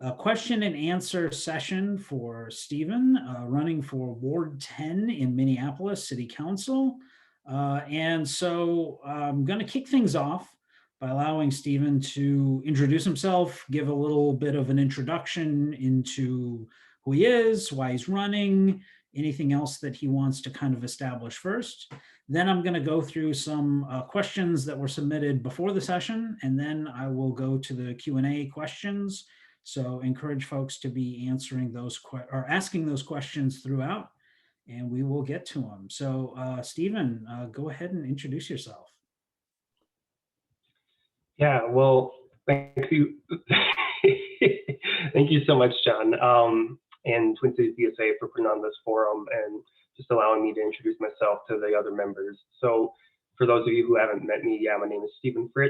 a question and answer session for Stephen, running for Ward 10 in Minneapolis City Council. And so I'm going to kick things off by allowing Stephen to introduce himself, give a little bit of an introduction into who he is, why he's running, anything else that he wants to kind of establish first. Then I'm going to go through some questions that were submitted before the session, and then I will go to the Q&A questions. So encourage folks to be answering those or asking those questions throughout, and we will get to them. So Stephen, go ahead and introduce yourself. Yeah, well, thank you. Thank you so much, John, and Twin Cities DSA for putting on this forum and just allowing me to introduce myself to the other members. So for those of you who haven't met me, yeah, my name is Stephen Frich.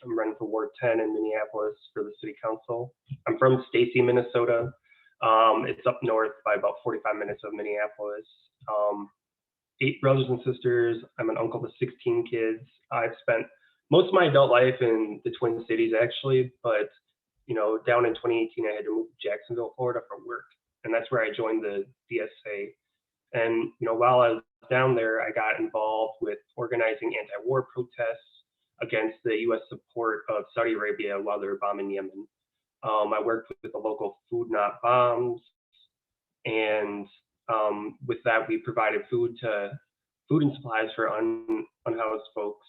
I'm running for Ward 10 in Minneapolis for the City Council. I'm from Stacy, Minnesota. It's up north by about 45 minutes of Minneapolis. 8 brothers and sisters. I'm an uncle to 16 kids. I've spent most of my adult life in the Twin Cities, actually, but down in 2018, I had to move to Jacksonville, Florida for work, and that's where I joined the DSA. And while I was down there, I got involved with organizing anti-war protests against the U.S. support of Saudi Arabia while they were bombing Yemen. I worked with the local Food Not Bombs, and with that, we provided food and supplies for unhoused folks.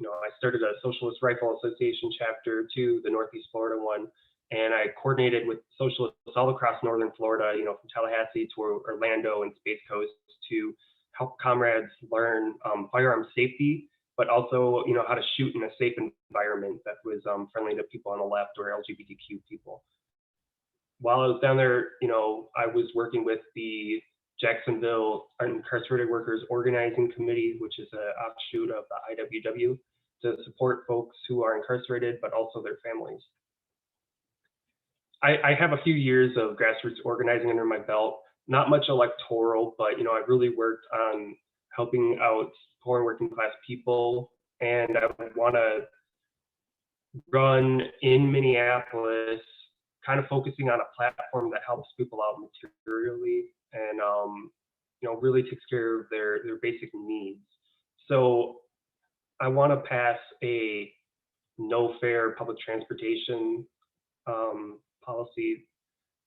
I started a Socialist Rifle Association chapter too, the Northeast Florida one, and I coordinated with socialists all across northern Florida, from Tallahassee to Orlando and Space Coast to help comrades learn firearm safety, but also, how to shoot in a safe environment that was friendly to people on the left or LGBTQ people. While I was down there, I was working with the Jacksonville Incarcerated Workers Organizing Committee, which is an offshoot of the IWW, to support folks who are incarcerated, but also their families. I have a few years of grassroots organizing under my belt, not much electoral, but I really worked on helping out poor and working class people, and I would want to run in Minneapolis, kind of focusing on a platform that helps people out materially and really takes care of their basic needs. So I want to pass a no fare public transportation policy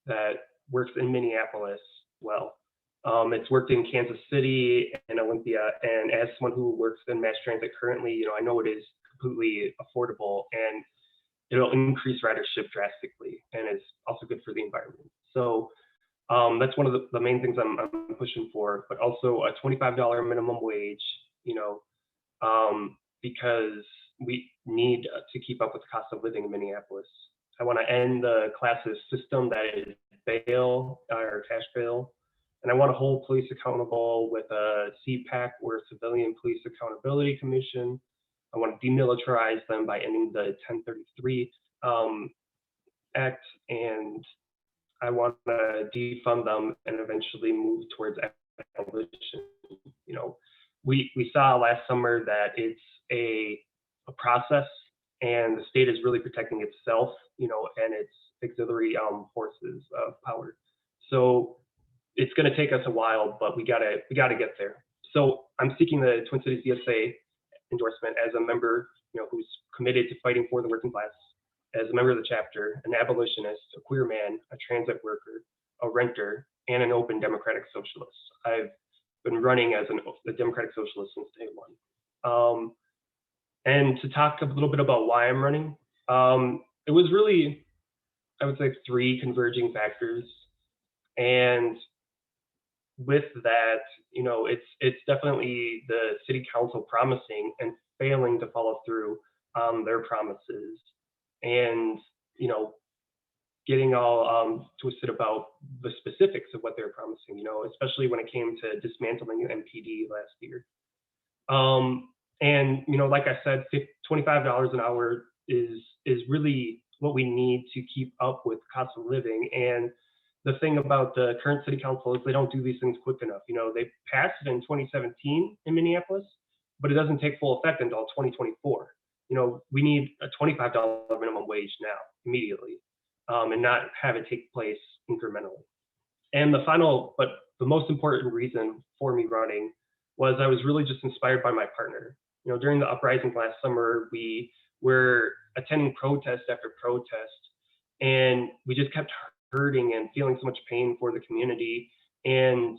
that works in Minneapolis well. It's worked in Kansas City and Olympia, and as someone who works in mass transit currently, I know it is completely affordable and it'll increase ridership drastically, and it's also good for the environment. So that's one of the main things I'm pushing for, but also a $25 minimum wage, because we need to keep up with the cost of living in Minneapolis. I want to end the classes system that is bail or cash bail, and I want to hold police accountable with a CPAC or Civilian Police Accountability Commission. I want to demilitarize them by ending the 1033 Act, and I want to defund them and eventually move towards abolition. We saw last summer that it's a process, and the state is really protecting itself, and its auxiliary forces of power. So it's going to take us a while, but we gotta get there. So I'm seeking the Twin Cities DSA endorsement as a member, who's committed to fighting for the working class, as a member of the chapter, an abolitionist, a queer man, a transit worker, a renter, and an open democratic socialist. I've been running as a democratic socialist since day one. And to talk a little bit about why I'm running, it was really, I would say, 3 converging factors. And with that, it's definitely the city council promising and failing to follow through on their promises, and getting all twisted about the specifics of what they're promising, especially when it came to dismantling MPD last year. And like I said, $25 an hour is really what we need to keep up with cost of living. And the thing about the current city council is they don't do these things quick enough. They passed it in 2017 in Minneapolis, but it doesn't take full effect until 2024. We need a $25 minimum wage now, immediately. and not have it take place incrementally. And the final, but the most important reason for me running was I was really just inspired by my partner. You know, during the uprising last summer, we were attending protest after protest, and we just kept hurting and feeling so much pain for the community and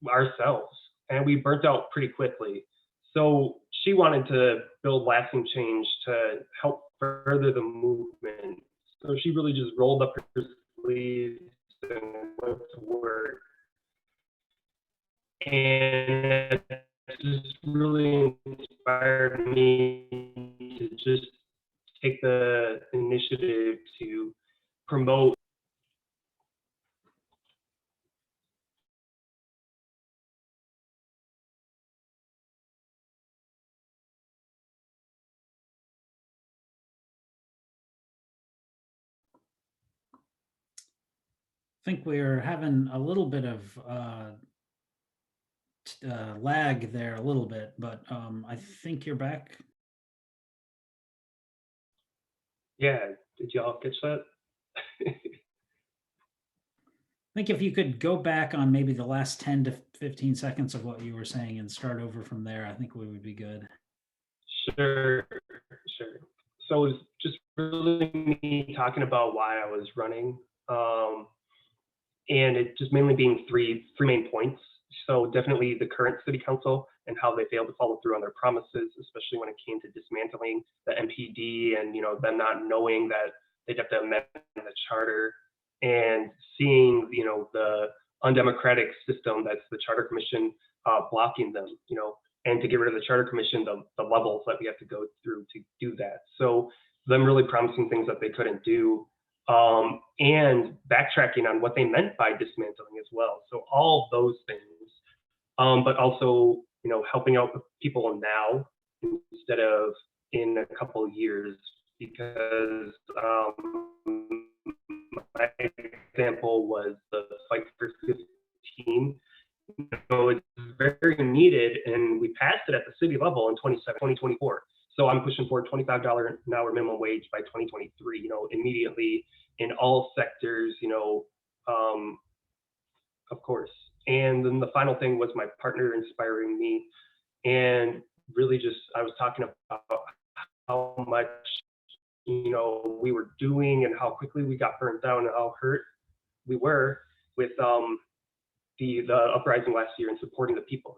ourselves, and we burnt out pretty quickly. So she wanted to build lasting change to help further the movement. So she really just rolled up her sleeves and went to work. And it just really inspired me to just take the initiative to promote. I think we're having a little bit of lag there a little bit, but I think you're back. Yeah, did y'all catch that? I think if you could go back on maybe the last 10 to 15 seconds of what you were saying and start over from there, I think we would be good. Sure. So it's just really me talking about why I was running, and it just mainly being three main points. So definitely the current city council and how they failed to follow through on their promises, especially when it came to dismantling the MPD and them not knowing that they'd have to amend the charter, and seeing the undemocratic system that's the charter commission blocking them, and to get rid of the charter commission, the levels that we have to go through to do that. So them really promising things that they couldn't do, and backtracking on what they meant by dismantling as well. So all of those things, but also helping out people now instead of in a couple of years, because my example was the Fight for 15. It's very needed, and we passed it at the city level in 2024. So I'm pushing for a $25 an hour minimum wage by 2023, immediately in all sectors, of course. And then the final thing was my partner inspiring me, and really just, I was talking about how much, we were doing and how quickly we got burnt down and how hurt we were with the uprising last year and supporting the people,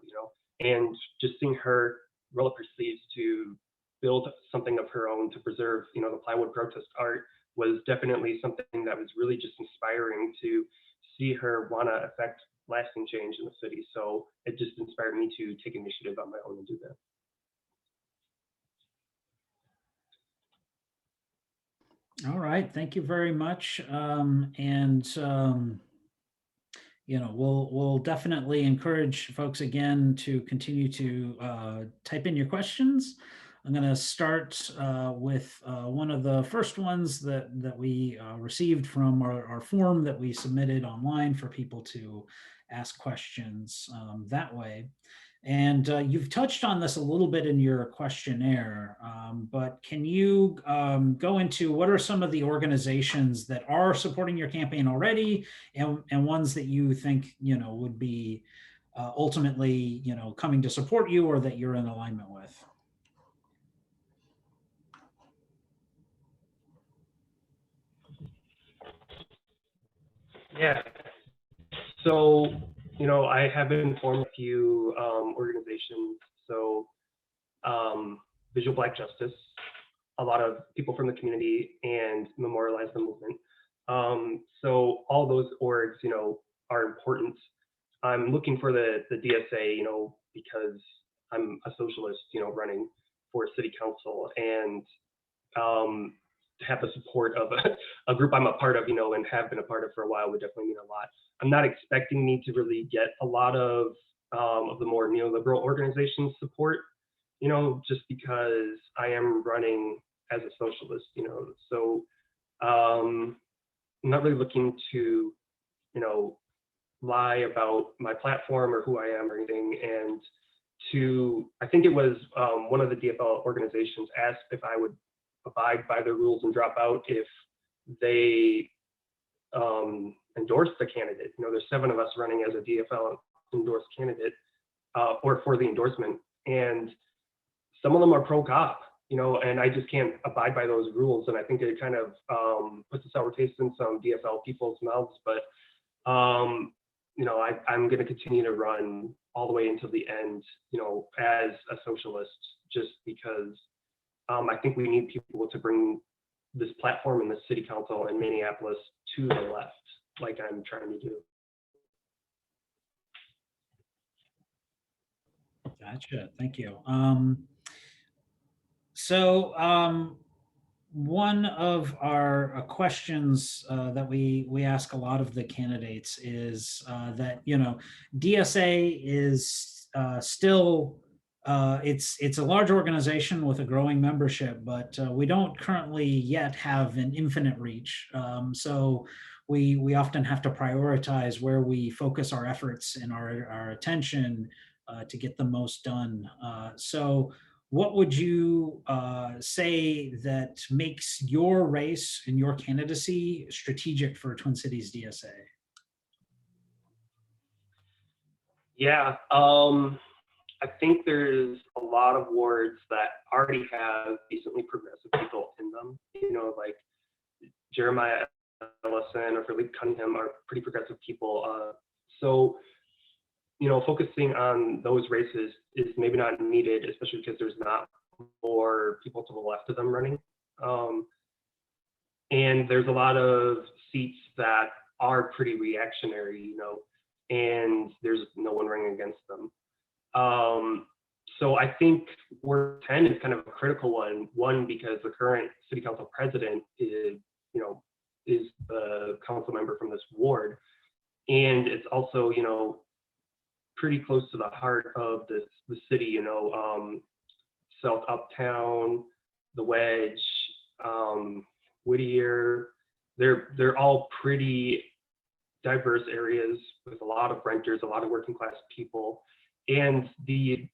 and just seeing her roll up her sleeves to build something of her own to preserve, the plywood protest art was definitely something that was really just inspiring to see her want to affect lasting change in the city. So it just inspired me to take initiative on my own and do that. All right, thank you very much. We'll definitely encourage folks again to continue to type in your questions. I'm going to start with one of the first ones that we received from our form that we submitted online for people to ask questions that way. And you've touched on this a little bit in your questionnaire, but can you go into what are some of the organizations that are supporting your campaign already, and ones that you think would be ultimately coming to support you or that you're in alignment with? Yeah. So, I have informed a few organizations. So, Visual Black Justice, a lot of people from the community, and Memorialize the Movement. So all those orgs, are important. I'm looking for the DSA, because I'm a socialist, running for city council, and to have the support of a group I'm a part of, and have been a part of for a while would definitely mean a lot. I'm not expecting me to really get a lot of the more neoliberal organizations support, just because I am running as a socialist, so I'm not really looking to, lie about my platform or who I am or anything. And I think it was one of the DFL organizations asked if I would abide by the rules and drop out if they endorse the candidate. You know, there's 7 of us running as a DFL endorsed candidate or for the endorsement, and some of them are pro-cop, you know, and I just can't abide by those rules. And I think it kind of puts a sour taste in some DFL people's mouths. But, you know, I'm going to continue to run all the way until the end, you know, as a socialist, just because I think we need people to bring this platform in the city council in Minneapolis to the left, like I'm trying to do. Gotcha. Thank you. One of our questions that we ask a lot of the candidates is that, you know, DSA is still it's a large organization with a growing membership, but we don't currently yet have an infinite reach. So we often have to prioritize where we focus our efforts and our attention to get the most done. So what would you say that makes your race and your candidacy strategic for Twin Cities DSA? Yeah, I think there's a lot of wards that already have decently progressive people in them. You know, like Jeremiah Ellison or Philippe Cunningham are pretty progressive people. So, you know, focusing on those races is maybe not needed, especially because there's not more people to the left of them running. And there's a lot of seats that are pretty reactionary, you know, and there's no one running against them. So I think Ward 10 is kind of a critical one because the current city council president is, you know, is the council member from this ward. And it's also, you know, pretty close to the heart of the city, you know, South Uptown, the Wedge, Whittier, they're all pretty diverse areas with a lot of renters, a lot of working class people. And the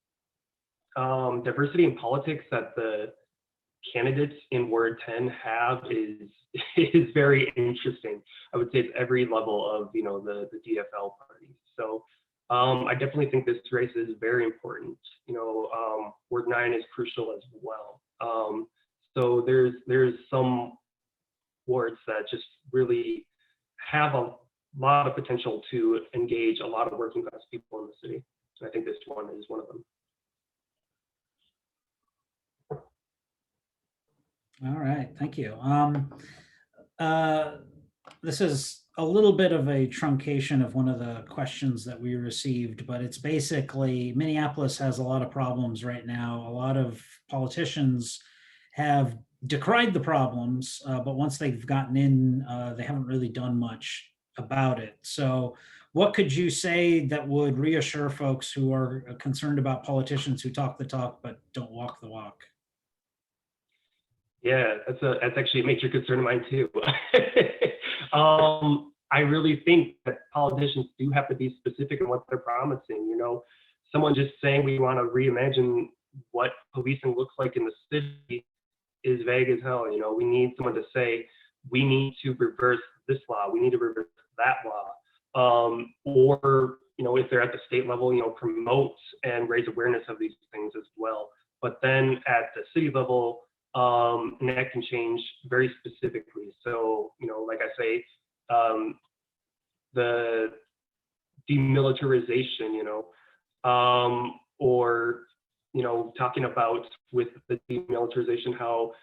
diversity in politics that the candidates in Ward 10 have is very interesting. I would say it's every level of, you know, the DFL party. So I definitely think this race is very important. You know, Ward 9 is crucial as well. So there's some wards that just really have a lot of potential to engage a lot of working class people in the city. So I think this one is one of them. All right, thank you. This is a little bit of a truncation of one of the questions that we received, but it's basically Minneapolis has a lot of problems right now. A lot of politicians have decried the problems, but once they've gotten in, they haven't really done much about it. So what could you say that would reassure folks who are concerned about politicians who talk the talk but don't walk the walk? Yeah, that's actually a major concern of mine too. I really think that politicians do have to be specific in what they're promising. You know, someone just saying we want to reimagine what policing looks like in the city is vague as hell. You know, we need someone to say we need to reverse this law, we need to reverse that law, or you know, if they're at the state level, you know, promote and raise awareness of these things as well. But then at the city level, and that can change very specifically. So, you know, like I say, the demilitarization, you know, or, you know, talking about with the demilitarization, how,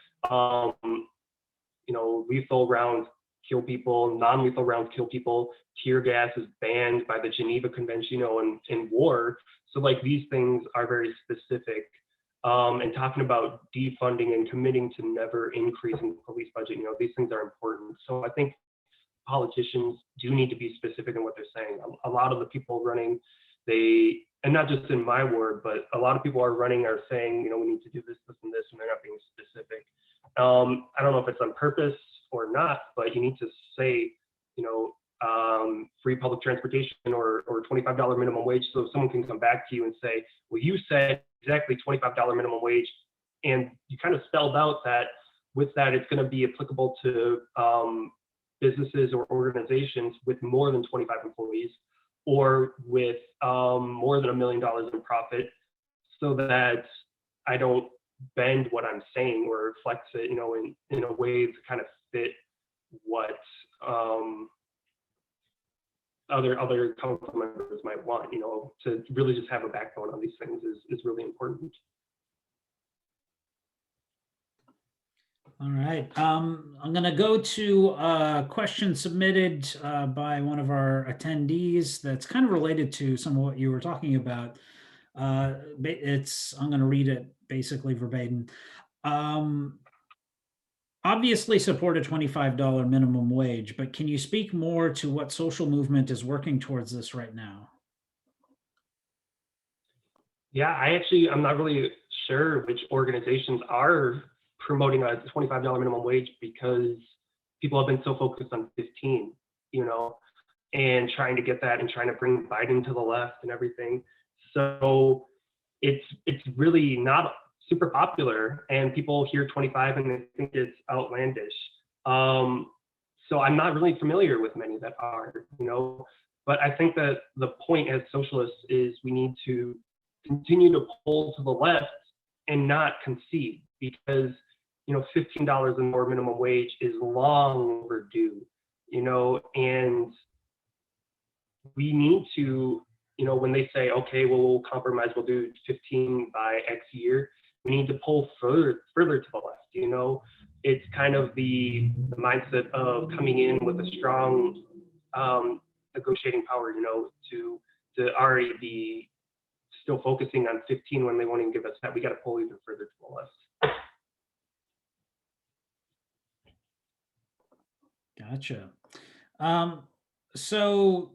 you know, lethal rounds kill people, non-lethal rounds kill people, tear gas is banned by the Geneva Convention, you know, in war. So like these things are very specific. And talking about defunding and committing to never increasing the police budget, you know, these things are important. So I think politicians do need to be specific in what they're saying. A lot of the people running, and not just in my ward, but a lot of people are running are saying, you know, we need to do this, this, and this, and they're not being specific. I don't know if it's on purpose or not, but you need to say, you know, free public transportation or $25 minimum wage, so someone can come back to you and say, well, you said exactly $25 minimum wage, and you kind of spelled out that with that, it's going to be applicable to businesses or organizations with more than 25 employees or with more than $1 million in profit, so that I don't bend what I'm saying or flex it, in a way to kind of fit what other council members might want. To really just have a backbone on these things is really important. All right. I'm going to go to a question submitted by one of our attendees that's kind of related to some of what you were talking about. I'm going to read it basically verbatim. Obviously support a $25 minimum wage, but can you speak more to what social movement is working towards this right now? Yeah, I'm not really sure which organizations are promoting a $25 minimum wage, because people have been so focused on 15, and trying to get that and trying to bring Biden to the left and everything. So it's really not super popular, and people hear 25 and they think it's outlandish. So I'm not really familiar with many that are, but I think that the point as socialists is we need to continue to pull to the left and not concede, because $15 and more minimum wage is long overdue, and we need to, when they say, okay, well, we'll compromise, we'll do 15 by X year, we need to pull further to the left. It's kind of the mindset of coming in with a strong negotiating power, to already be still focusing on 15 when they won't even give us that. We got to pull even further to the left. Gotcha. So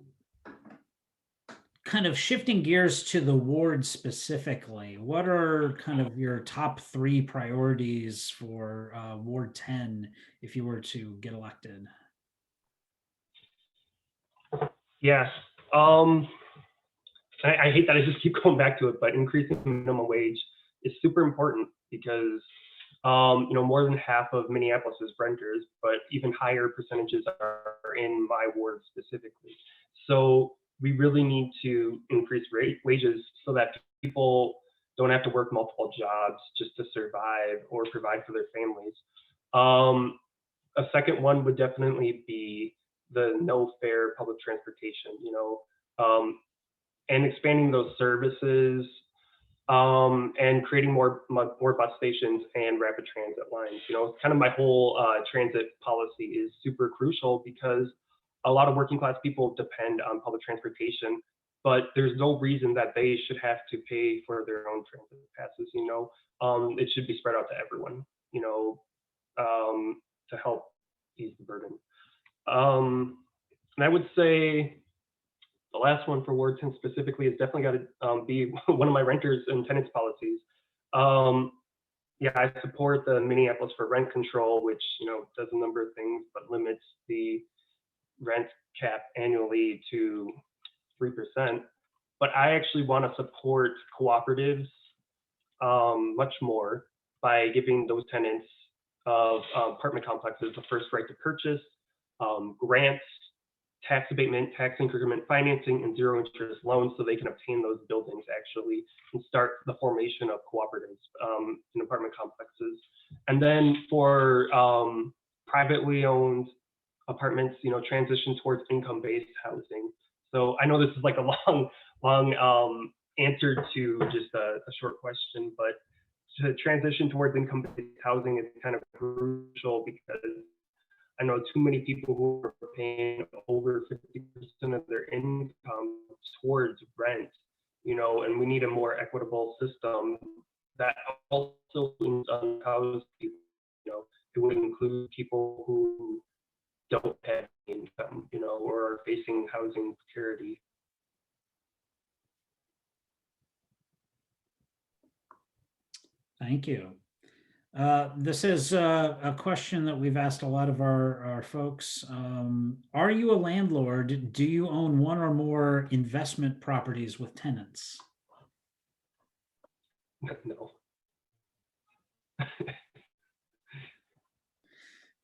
kind of shifting gears to the ward specifically, what are kind of your top 3 priorities for Ward 10 if you were to get elected? Yes. I hate that I just keep going back to it, but increasing the minimum wage is super important, because more than half of Minneapolis is renters, but even higher percentages are in my ward specifically. So we really need to increase wages so that people don't have to work multiple jobs just to survive or provide for their families. A second one would definitely be the no fare public transportation, and expanding those services, and creating more bus stations and rapid transit lines. Kind of my whole transit policy is super crucial, because a lot of working class people depend on public transportation, but there's no reason that they should have to pay for their own transit passes. It should be spread out to everyone, to help ease the burden. And I would say the last one for Ward 10 specifically is definitely got to be one of my renters and tenants policies. Yeah, I support the Minneapolis for rent control, which does a number of things, but limits the rent cap annually to 3%. But I actually want to support cooperatives much more by giving those tenants of apartment complexes the first right to purchase, grants, tax abatement, tax increment financing, and zero interest loans, so they can obtain those buildings actually and start the formation of cooperatives in apartment complexes. And then for privately owned apartments, transition towards income-based housing. So I know this is like a long answer to just a short question, but to transition towards income-based housing is kind of crucial, because I know too many people who are paying over 50% of their income towards rent, and we need a more equitable system that also includes people. It would include people who don't have income, or are facing housing security. Thank you. This is a question that we've asked a lot of our folks. Are you a landlord? Do you own one or more investment properties with tenants? No.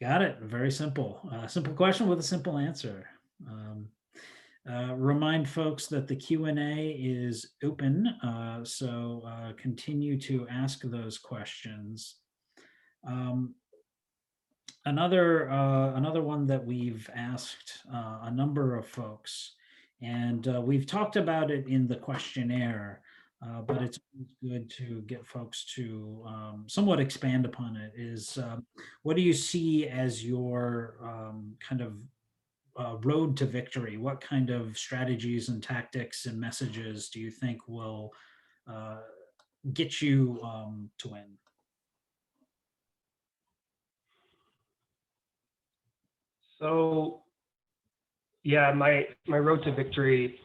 Got it. Very simple. Simple question with a simple answer. Remind folks that the Q&A is open, so continue to ask those questions. Another one that we've asked a number of folks, and we've talked about it in the questionnaire, but it's good to get folks to somewhat expand upon it, is what do you see as your kind of road to victory? What kind of strategies and tactics and messages do you think will get you to win? So yeah, my road to victory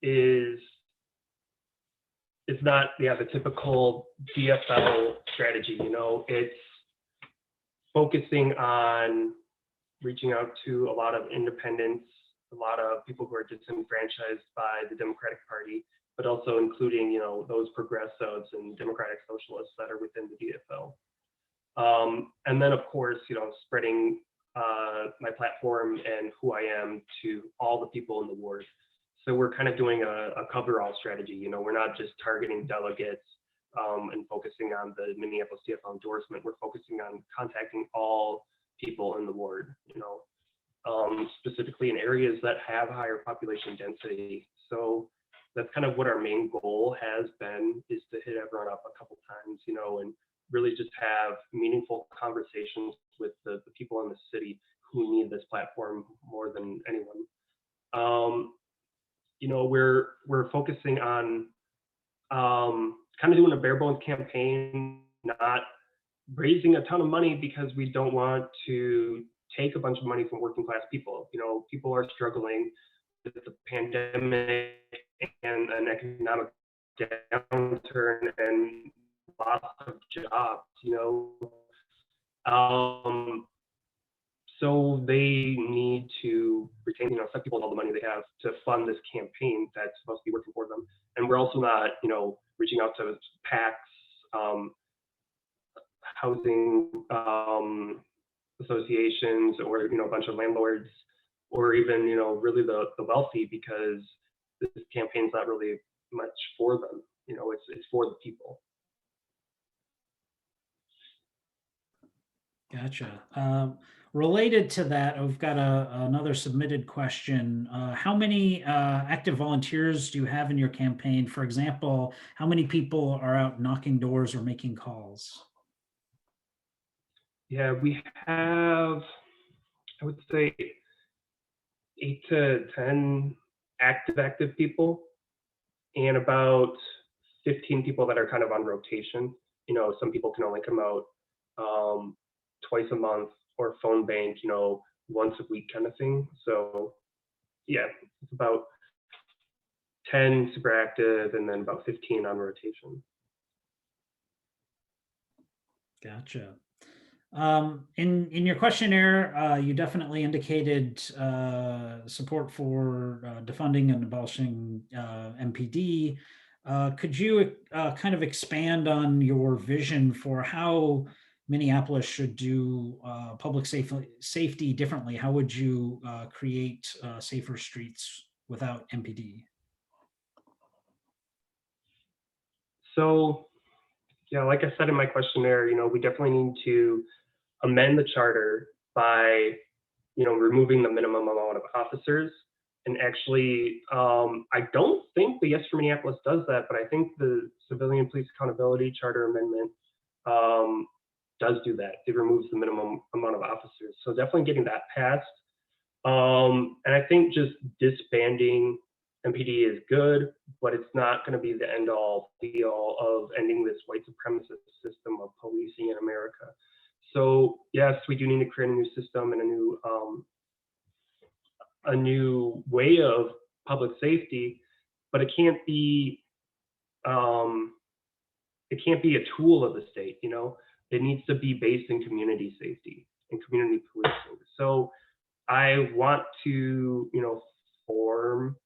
is it's not the typical DFL strategy. It's focusing on reaching out to a lot of independents, a lot of people who are disenfranchised by the Democratic Party, but also including those progressives and democratic socialists that are within the DFL. And then of course spreading my platform and who I am to all the people in the ward. So we're kind of doing a cover-all strategy. We're not just targeting delegates and focusing on the Minneapolis DFL endorsement. We're focusing on contacting all people in the ward, specifically in areas that have higher population density. So that's kind of what our main goal has been, is to hit everyone up a couple times, and really just have meaningful conversations with the people in the city who need this platform more than anyone. We're focusing on kind of doing a bare bones campaign, not raising a ton of money because we don't want to take a bunch of money from working class people. People are struggling with the pandemic and an economic downturn and loss of jobs, so they need to retain, some people all the money they have to fund this campaign that's supposed to be working for them. And we're also not, reaching out to PACs, housing associations, or a bunch of landlords, or even really the wealthy, because this campaign's not really much for them. It's for the people. Gotcha. Related to that, we've got another submitted question. How many active volunteers do you have in your campaign? For example, how many people are out knocking doors or making calls? Yeah, we have, I would say, 8 to 10 active people, and about 15 people that are kind of on rotation. Some people can only come out twice a month, or phone bank, once a week kind of thing. So yeah, it's about 10 super active and then about 15 on rotation. Gotcha. In your questionnaire, you definitely indicated support for defunding and abolishing MPD. Could you kind of expand on your vision for how Minneapolis should do public safety differently? How would you create safer streets without MPD? So yeah, like I said in my questionnaire, we definitely need to amend the charter by, removing the minimum amount of officers. And actually, I don't think the Yes for Minneapolis does that, but I think the Civilian Police Accountability Charter Amendment does do that. It removes the minimum amount of officers. So definitely getting that passed. And I think just disbanding MPD is good, but it's not going to be the end all be all of ending this white supremacist system of policing in America. So yes, we do need to create a new system and a new way of public safety, but it can't be a tool of the state. It needs to be based in community safety and community policing. So I want to form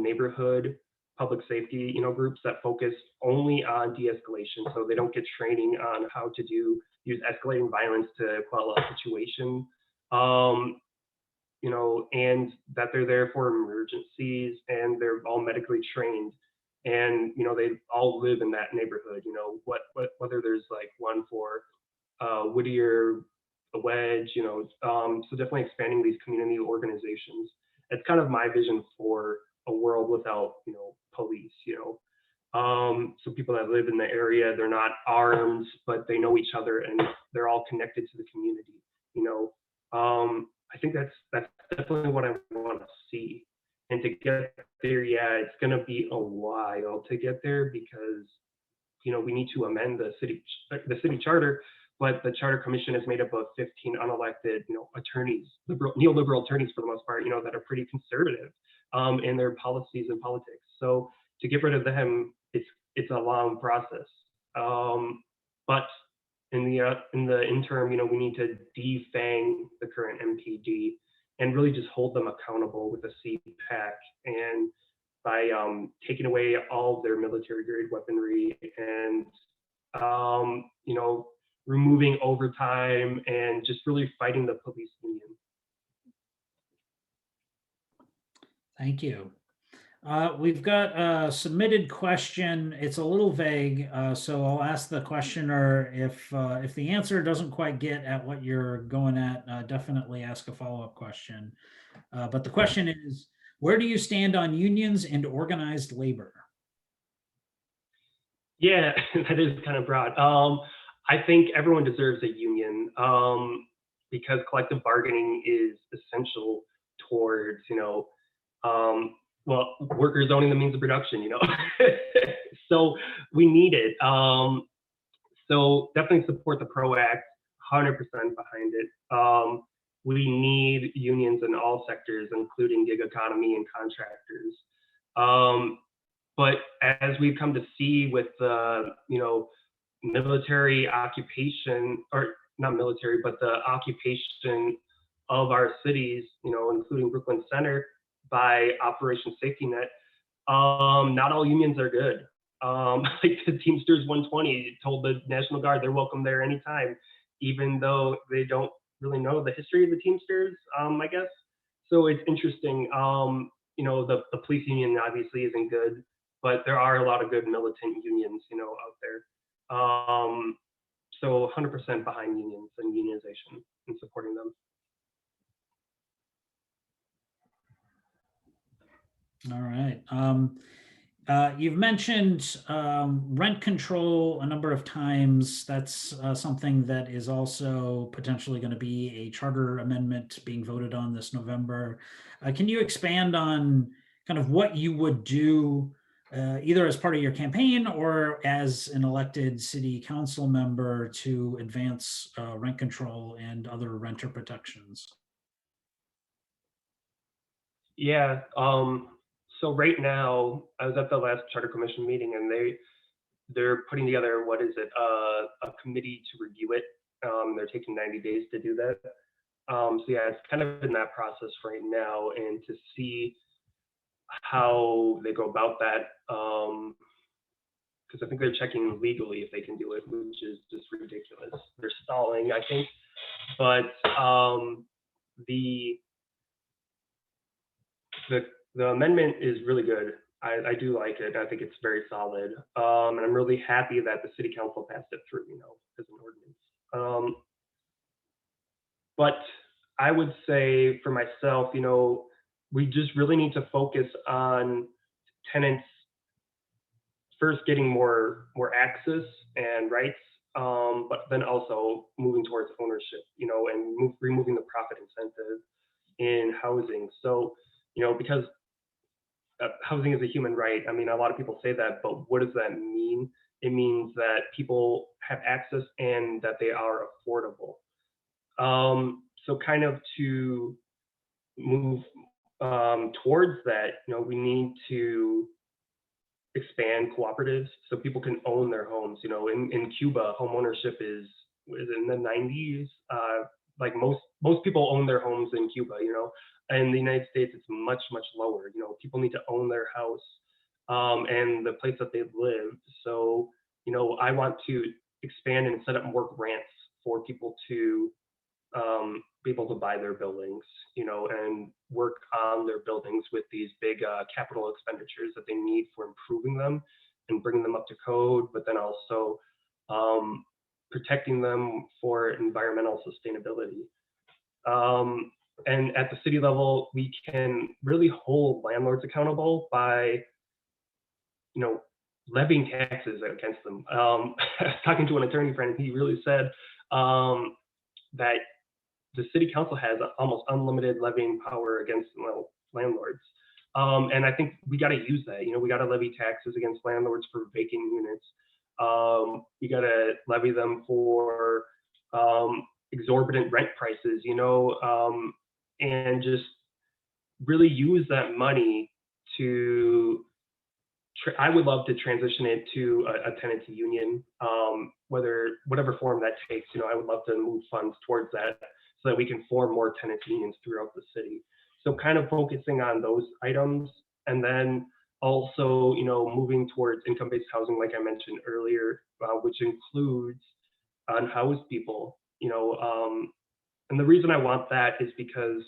neighborhood public safety groups that focus only on de-escalation, so they don't get training on how to do use escalating violence to quell a situation. You know, and that they're there for emergencies and they're all medically trained. And, you know, they all live in that neighborhood, you know, whether there's like one for Whittier, a Wedge, you know, so definitely expanding these community organizations. It's kind of my vision for a world without, you know, police, you know. So people that live in the area, they're not armed, but they know each other and they're all connected to the community, you know. I think that's definitely what I want to see. And to get there, yeah, it's going to be a while to get there because, you know, we need to amend the city charter, but the charter commission is made up of 15 unelected, you know, attorneys, neoliberal attorneys for the most part, you know, that are pretty conservative in their policies and politics. So to get rid of them, it's a long process. But in the interim, you know, we need to defang the current MPD and really just hold them accountable with a CPAC and by taking away all of their military grade weaponry and you know, removing overtime and just really fighting the police union. Thank you. We've got a submitted question. It's a little vague, so I'll ask the questioner if the answer doesn't quite get at what you're going at, definitely ask a follow-up question. But the question is, where do you stand on unions and organized labor? Yeah, that is kind of broad. I think everyone deserves a union because collective bargaining is essential towards, you know, well, workers owning the means of production, you know. So we need it. So definitely support the PRO Act, 100% behind it. We need unions in all sectors, including gig economy and contractors. But as we've come to see with the, you know, military occupation, or not military, but the occupation of our cities, you know, including Brooklyn Center, by Operation Safety Net, not all unions are good. Like the Teamsters 120 told the National Guard they're welcome there anytime, even though they don't really know the history of the Teamsters, I guess. So it's interesting. You know, the police union obviously isn't good, but there are a lot of good militant unions, you know, out there. So 100% behind unions and unionization and supporting them. All right. You've mentioned rent control a number of times. That's something that is also potentially going to be a charter amendment being voted on this November. Can you expand on kind of what you would do either as part of your campaign or as an elected city council member to advance rent control and other renter protections? Yeah. So right now, I was at the last Charter Commission meeting, and they're putting together, what is it, a committee to review it. They're taking 90 days to do that. So yeah, it's kind of in that process right now, and to see how they go about that, because I think they're checking legally if they can do it, which is just ridiculous. They're stalling, I think, but the amendment is really good. I do like it. I think it's very solid. And I'm really happy that the city council passed it through, you know, as an ordinance. But I would say for myself, you know, we just really need to focus on tenants first getting more access and rights, but then also moving towards ownership, you know, and removing the profit incentive in housing. So, you know, because housing is a human right. I mean, a lot of people say that, but what does that mean? It means that people have access and that they are affordable. So kind of to move towards that, you know, we need to expand cooperatives so people can own their homes. You know, in Cuba, home ownership is in the 90s. Like most people own their homes in Cuba, you know. In the United States, it's much, much lower. You know, people need to own their house and the place that they live. So, you know, I want to expand and set up more grants for people to be able to buy their buildings, and work on their buildings with these big capital expenditures that they need for improving them and bringing them up to code, but then also protecting them for environmental sustainability. And at the city level, we can really hold landlords accountable by, levying taxes against them. I was talking to an attorney friend, he really said that the city council has almost unlimited levying power against landlords. And I think we got to use that. We got to levy taxes against landlords for vacant units. We got to levy them for exorbitant rent prices, and just really use that money to, I would love to transition it to a tenancy union, whatever form that takes. I would love to move funds towards that so that we can form more tenancy unions throughout the city. So kind of focusing on those items, and then also, moving towards income-based housing, like I mentioned earlier, which includes unhoused people, and the reason I want that is because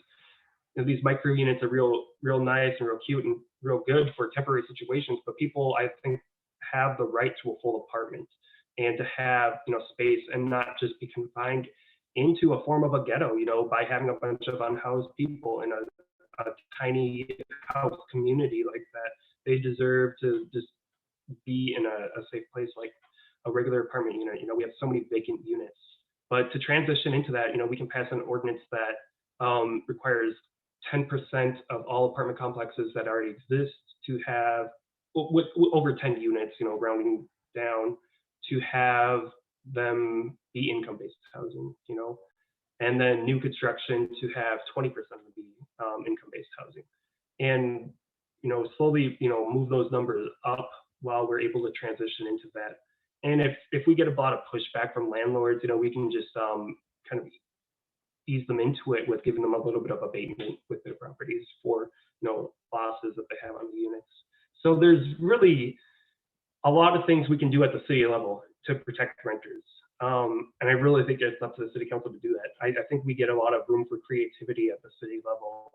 these micro units are real nice and real cute and real good for temporary situations, but people, I think, have the right to a full apartment and to have, space and not just be confined into a form of a ghetto, by having a bunch of unhoused people in a tiny house community like that. They deserve to just be in a safe place like a regular apartment unit. We have so many vacant units. But to transition into that, we can pass an ordinance that requires 10% of all apartment complexes that already exist to have, with over 10 units, rounding down, to have them be income-based housing, and then new construction to have 20% of be income-based housing. And, slowly, move those numbers up while we're able to transition into that. And if we get a lot of pushback from landlords, we can just kind of ease them into it with giving them a little bit of abatement with their properties for, losses that they have on the units. So there's really a lot of things we can do at the city level to protect renters. And I really think it's up to the city council to do that. I think we get a lot of room for creativity at the city level.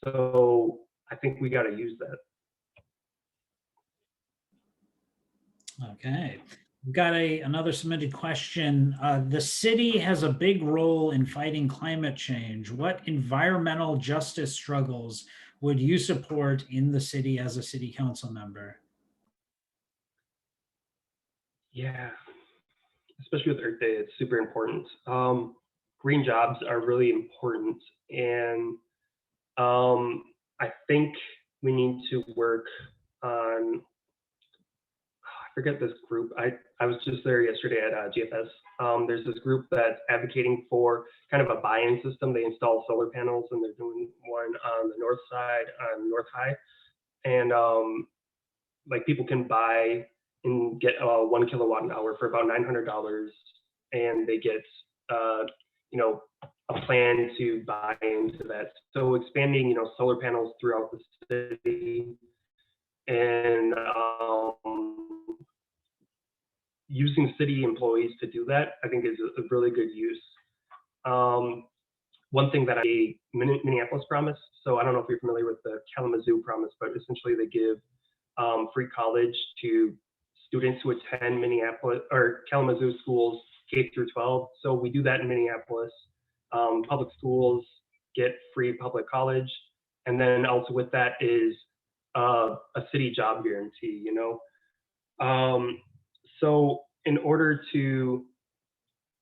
So I think we got to use that. Okay. We've got another submitted question. The city has a big role in fighting climate change. What environmental justice struggles would you support in the city as a city council member? Yeah, especially with Earth Day, it's super important. Green jobs are really important. And I think we need to work on, I forget this group. I was just there yesterday at GFS. There's this group that's advocating for kind of a buy-in system. They install solar panels, and they're doing one on the north side, on North High. And like people can buy and get 1 kilowatt an hour for about $900, and they get a plan to buy into that. So expanding solar panels throughout the city, and using city employees to do that, I think is a really good use. One thing that Minneapolis promise. So I don't know if you're familiar with the Kalamazoo promise, but essentially they give free college to students who attend Minneapolis or Kalamazoo schools K through 12. So we do that in Minneapolis. Public schools get free public college, and then also with that is a city job guarantee. So in order to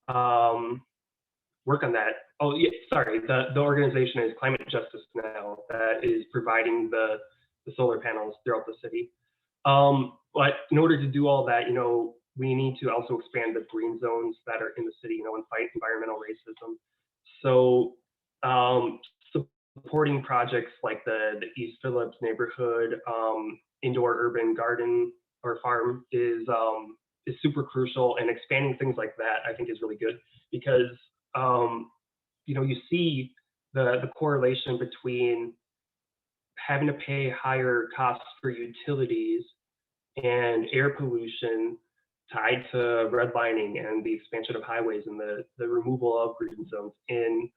work on that, the organization is Climate Justice Now, that is providing the solar panels throughout the city. But in order to do all that, we need to also expand the green zones that are in the city, and fight environmental racism. So supporting projects like the East Phillips neighborhood indoor urban garden or farm is super crucial, and expanding things like that I think is really good, because you see the correlation between having to pay higher costs for utilities and air pollution tied to redlining and the expansion of highways and the removal of green zones in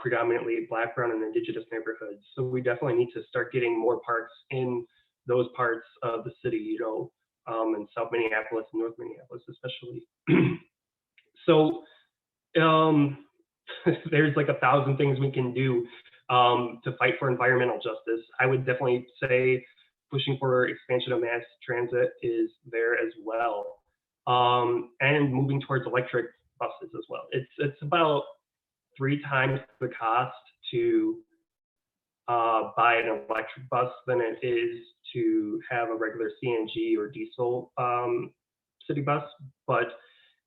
predominantly Black, Brown, and Indigenous neighborhoods. So we definitely need to start getting more parks in those parts of the city, you know, in South Minneapolis and North Minneapolis especially. So there's like 1,000 things we can do to fight for environmental justice. I would definitely say pushing for expansion of mass transit is there as well, and moving towards electric buses as well. It's about 3 times the cost to buy an electric bus than it is to have a regular CNG or diesel city bus, but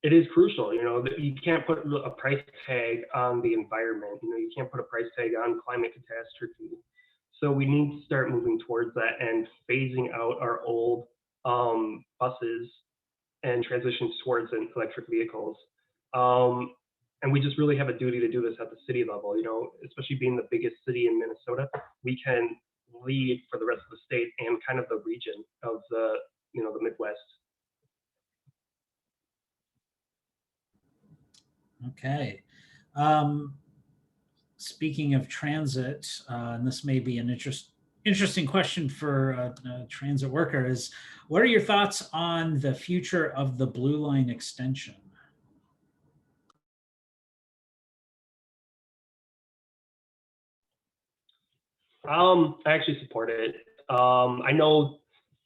it is crucial, you know, that you can't put a price tag on the environment. You know, you can't put a price tag on climate catastrophe. So we need to start moving towards that and phasing out our old buses and transition towards electric vehicles. And we just really have a duty to do this at the city level, you know, especially being the biggest city in Minnesota. We can lead for the rest of the state and kind of the region of the, you know, the Midwest. Okay. Speaking of transit, and this may be an interesting question for a transit worker, is what are your thoughts on the future of the Blue Line extension? I actually support it. I know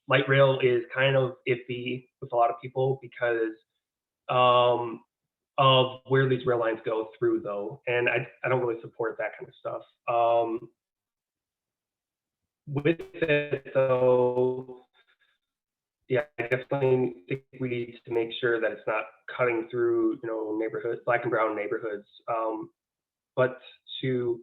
light rail is kind of iffy with a lot of people because of where these rail lines go through, though, and I don't really support that kind of stuff. With it, though, yeah, I definitely think we need to make sure that it's not cutting through, you know, neighborhoods, Black and brown neighborhoods. But to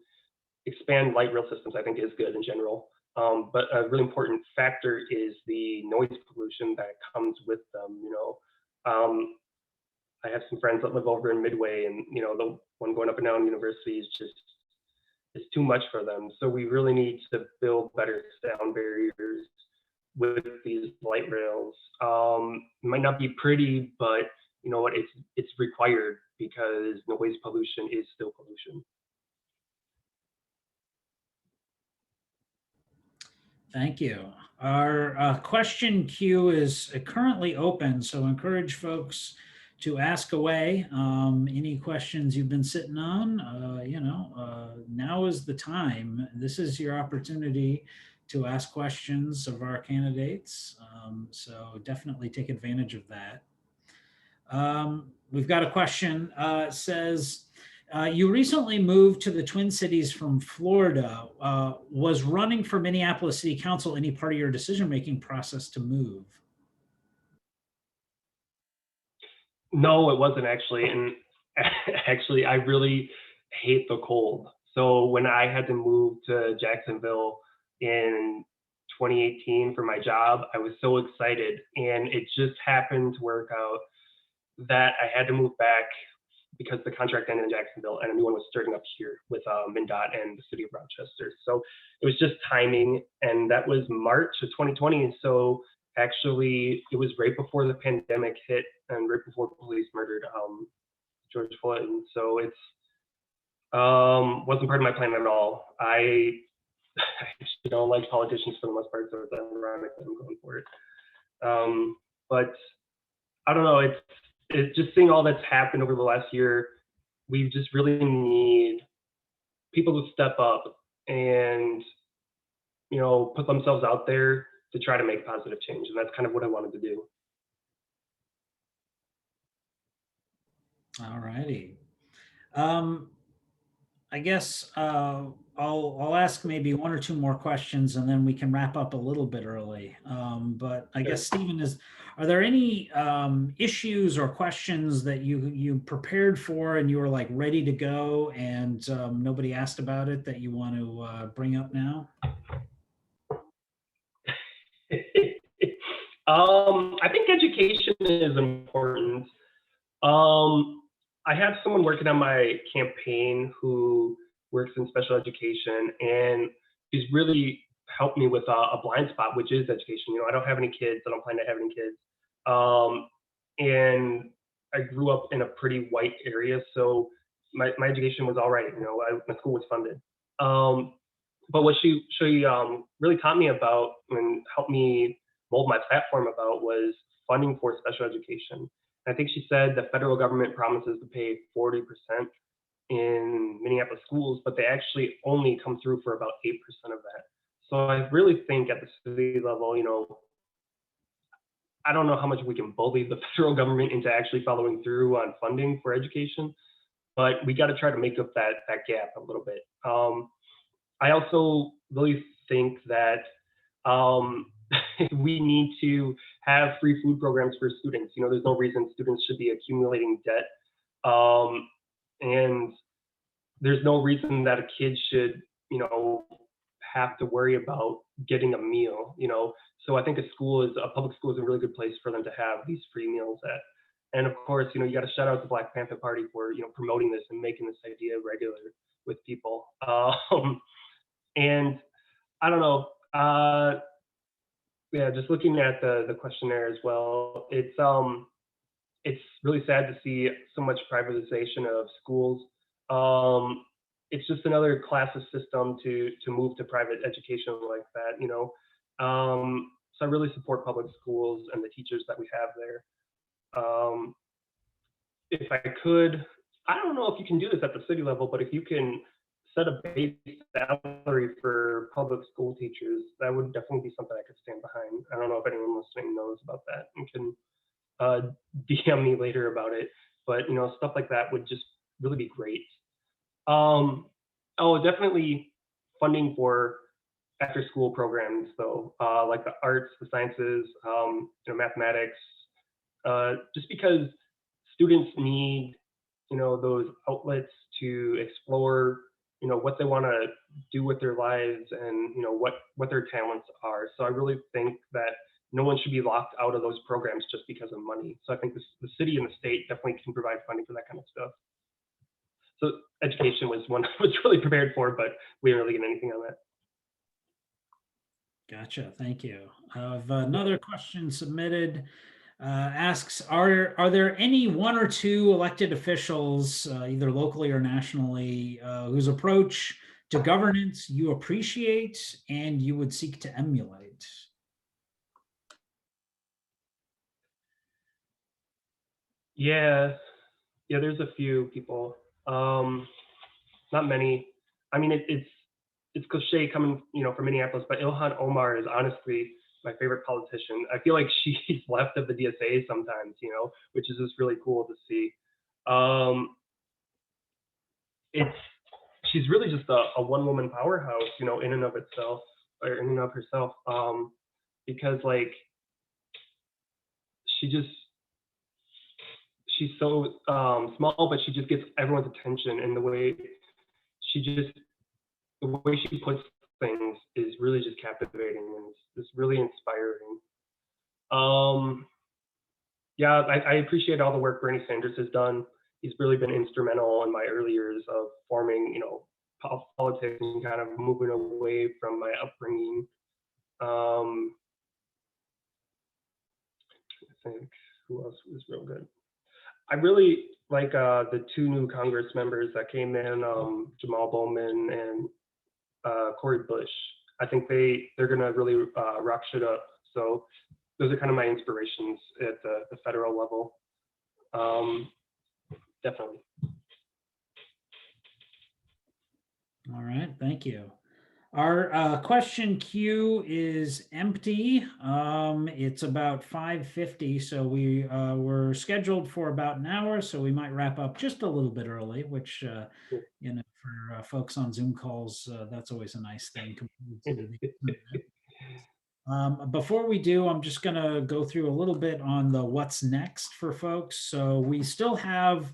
expand light rail systems, I think, is good in general. But a really important factor is the noise pollution that comes with them. You know, I have some friends that live over in Midway, and you know, the one going up and down University is just, it's too much for them. So we really need to build better sound barriers with these light rails. It might not be pretty, but you know what? It's required because noise pollution is still pollution. Thank you. Our question queue is currently open, so encourage folks to ask away. Any questions you've been sitting on, you know, now is the time. This is your opportunity to ask questions of our candidates. So definitely take advantage of that. We've got a question. It says, you recently moved to the Twin Cities from Florida. Was running for Minneapolis City Council any part of your decision-making process to move? No, it wasn't actually. And actually, I really hate the cold. So when I had to move to Jacksonville in 2018 for my job, I was so excited. And it just happened to work out that I had to move back because the contract ended in Jacksonville and a new one was starting up here with MnDOT and the city of Rochester. So it was just timing, and that was March of 2020. And so actually, it was right before the pandemic hit and right before police murdered George Floyd. And so it's wasn't part of my plan at all. I actually don't like politicians for the most part, so it's ironic that I'm going for it. But I don't know. It's just seeing all that's happened over the last year. We just really need people to step up and, you know, put themselves out there to try to make positive change. And that's kind of what I wanted to do. All righty. I guess I'll ask maybe 1 or 2 more questions, and then we can wrap up a little bit early. But I guess, Stephen, are there any issues or questions that you prepared for and you were like ready to go and nobody asked about it that you want to bring up now? I think education is important. I have someone working on my campaign who works in special education, and he's really helped me with a blind spot, which is education. You know, I don't have any kids. I don't plan to have any kids. and I grew up in a pretty white area, so my education was all right. My school was funded. But what she really taught me about and helped me mold my platform about was funding for special education. And I think she said the federal government promises to pay 40% in Minneapolis schools, but they actually only come through for about 8% of that. So I really think at the city level, I don't know how much we can bully the federal government into actually following through on funding for education, but we got to try to make up that gap a little bit. I also really think that we need to have free food programs for students. There's no reason students should be accumulating debt. And there's no reason that a kid should, have to worry about getting a meal, So I think a public school is a really good place for them to have these free meals at. And of course, you got to shout out the Black Panther Party for, promoting this and making this idea regular with people. And I don't know, yeah, just looking at the questionnaire as well, it's really sad to see so much privatization of schools. It's just another classes system to move to private education like that, So I really support public schools and the teachers that we have there. If I could, I don't know if you can do this at the city level, but if you can set a base salary for public school teachers, that would definitely be something I could stand behind. I don't know if anyone listening knows about that and can DM me later about it, but stuff like that would just really be great. Definitely funding for after school programs though, like the arts, the sciences, mathematics, just because students need, those outlets to explore, what they want to do with their lives and, what their talents are. So I really think that no one should be locked out of those programs just because of money. So I think the city and the state definitely can provide funding for that kind of stuff. So education was one I was really prepared for, but we didn't really get anything on that. Gotcha. Thank you. I have another question submitted. Asks, are there any one or two elected officials, either locally or nationally, whose approach to governance you appreciate and you would seek to emulate? Yeah, there's a few people. Not many. I mean, it's cliche coming, from Minneapolis, but Ilhan Omar is honestly my favorite politician. I feel like she's left of the DSA sometimes, which is just really cool to see. She's really just a one-woman powerhouse, in and of itself, or in and of herself, because like she's so small, but she just gets everyone's attention, and the way she puts things is really just captivating and it's really inspiring. Yeah, I appreciate all the work Bernie Sanders has done. He's really been instrumental in my early years of forming, politics and kind of moving away from my upbringing. I think who else was real good? I really like the two new Congress members that came in, Jamal Bowman and Cori Bush. I think they're gonna really rock shit up. So those are kind of my inspirations at the federal level. Definitely. All right, thank you. Our question queue is empty. It's about 5:50, so we were scheduled for about an hour, so we might wrap up just a little bit early, which for folks on Zoom calls, that's always a nice thing. Before we do, I'm just going to go through a little bit on the what's next for folks. So we still have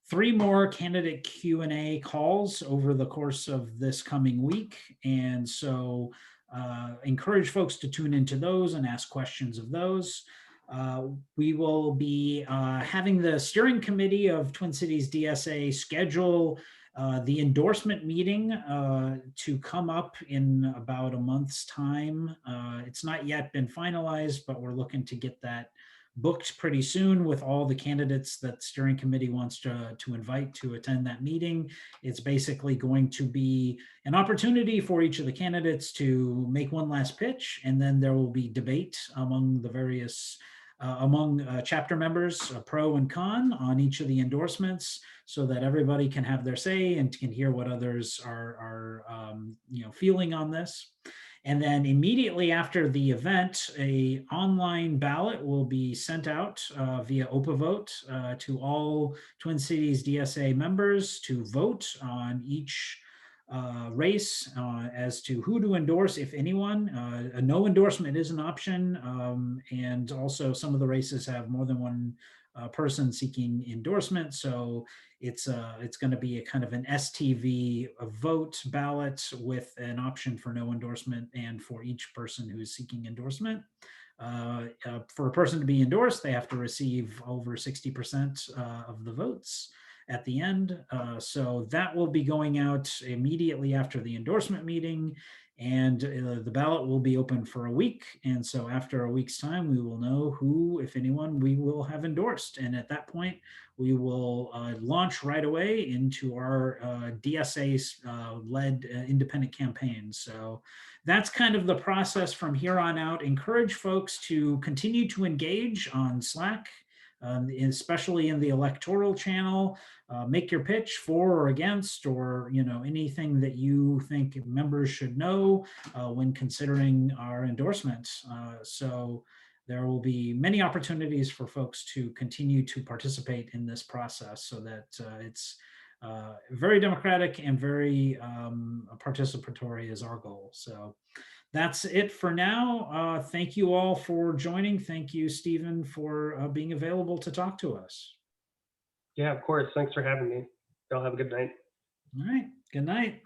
3 more candidate Q&A calls over the course of this coming week. And so encourage folks to tune into those and ask questions of those. We will be having the steering committee of Twin Cities DSA schedule the endorsement meeting to come up in about a month's time. It's not yet been finalized, but we're looking to get that booked pretty soon with all the candidates that steering committee wants to invite to attend that meeting. It's basically going to be an opportunity for each of the candidates to make one last pitch, and then there will be debate among the various chapter members, pro and con, on each of the endorsements, so that everybody can have their say and can hear what others are feeling on this. And then immediately after the event, a online ballot will be sent out via OPA-Vote to all Twin Cities DSA members to vote on each race as to who to endorse, if anyone. A no endorsement is an option, and also some of the races have more than one person seeking endorsement. So it's going to be a kind of an STV vote ballot with an option for no endorsement and for each person who is seeking endorsement. For a person to be endorsed, they have to receive over 60% of the votes at the end. So that will be going out immediately after the endorsement meeting, and the ballot will be open for a week. And so after a week's time, we will know who, if anyone, we will have endorsed. And at that point, we will launch right away into our DSA-led independent campaign. So that's kind of the process from here on out. Encourage folks to continue to engage on Slack, especially in the electoral channel. Make your pitch for or against, or anything that you think members should know when considering our endorsement. So there will be many opportunities for folks to continue to participate in this process, so that it's very democratic and very participatory is our goal. So that's it for now. Thank you all for joining. Thank you, Stephen, for being available to talk to us. Yeah, of course. Thanks for having me. Y'all have a good night. All right. Good night.